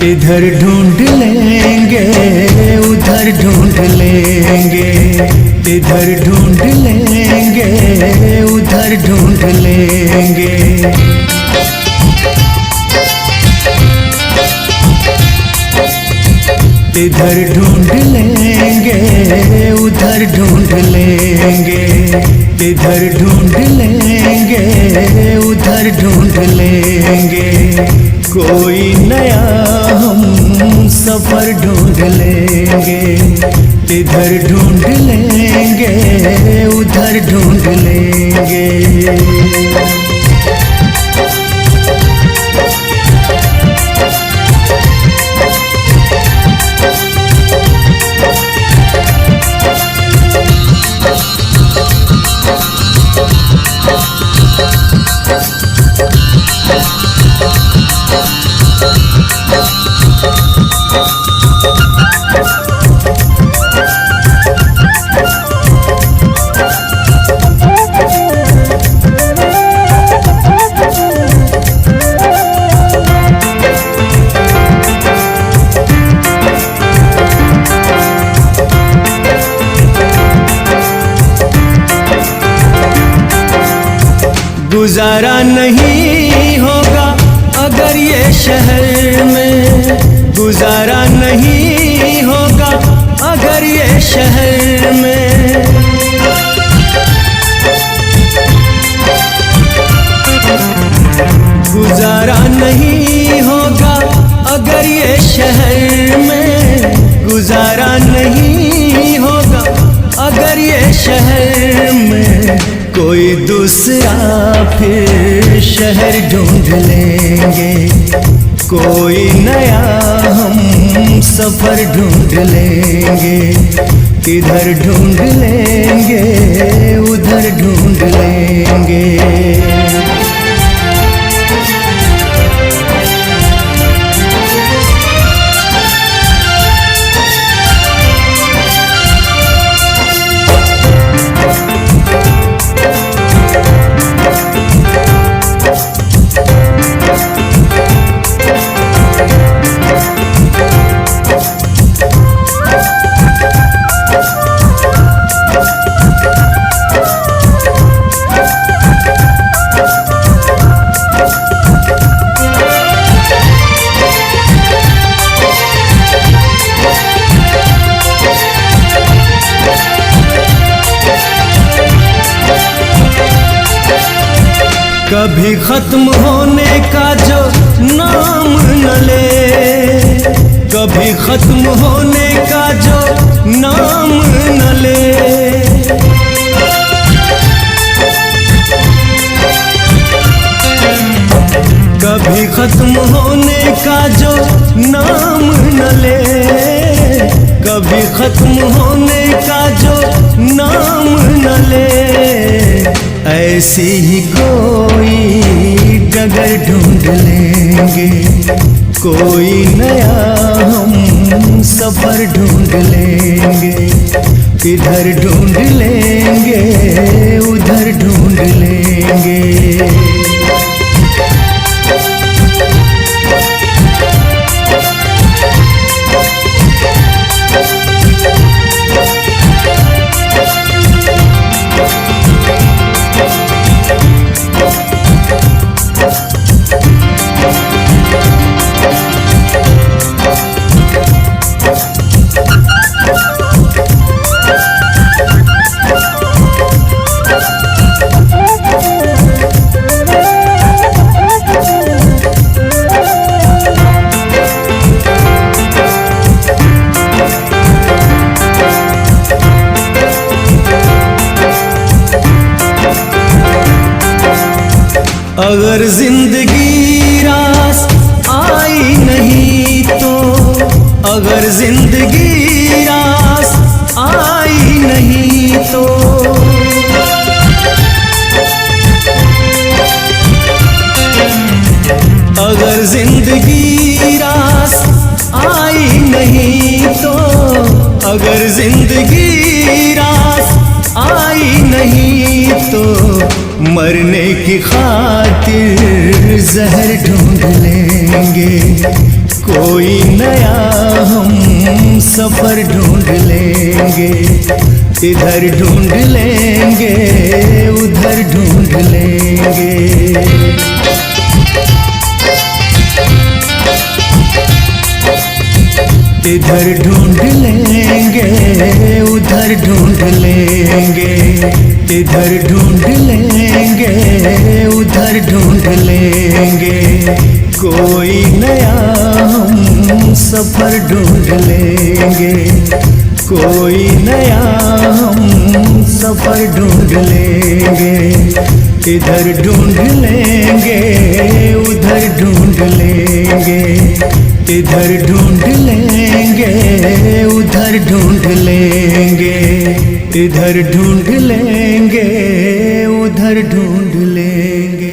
इधर ढूंढ लेंगे उधर ढूंढ लेंगे, इधर ढूंढ लेंगे उधर ढूंढ लेंगे। इधर ढूंढ लेंगे उधर ढूंढ लेंगे, इधर ढूंढ लेंगे उधर ढूंढ लेंगे। कोई नया हम सफर ढूंढ लेंगे, इधर ढूंढ लेंगे उधर ढूंढ लेंगे। गुजारा नहीं होगा अगर ये शहर में, गुजारा नहीं होगा अगर ये शहर में। गुजारा नहीं होगा अगर ये शहर में, गुजारा नहीं होगा अगर ये शहर में। कोई दूसरा फिर शहर ढूंढ लेंगे, कोई नया हम सफर ढूंढ लेंगे। इधर ढूंढ लेंगे उधर ढूंढ लेंगे। कभी खत्म होने का जो नाम न ले, कभी खत्म होने का जो नाम न ले। कभी खत्म होने का जो नाम न ले, कभी खत्म होने का जो नाम न ले। ऐसी ही कोई डगर ढूंढ लेंगे, कोई नया हम सफर ढूंढ लेंगे। इधर ढूंढ लेंगे उधर ढूंढ लेंगे। अगर जिंदगी रास आई नहीं तो, अगर जिंदगी रास आई नहीं तो। अगर जिंदगी रास आई नहीं तो, अगर जिंदगी रास आई नहीं तो। मरने की खातिर जहर ढूंढ लेंगे, कोई नया हम सफर ढूंढ लेंगे, इधर ढूंढ लेंगे उधर ढूंढ लेंगे। इधर ढूंढ लेंगे उधर ढूंढ लेंगे, इधर ढूंढ लेंगे उधर ढूंढ लेंगे। कोई नया हम सफर ढूंढ लेंगे, कोई नया हम सफर ढूंढ लेंगे। इधर ढूंढ लेंगे उधर ढूंढ लेंगे, इधर ढूंढ लेंगे उधर ढूंढ लेंगे। इधर ढूंढ लेंगे उधर ढूंढ लेंगे।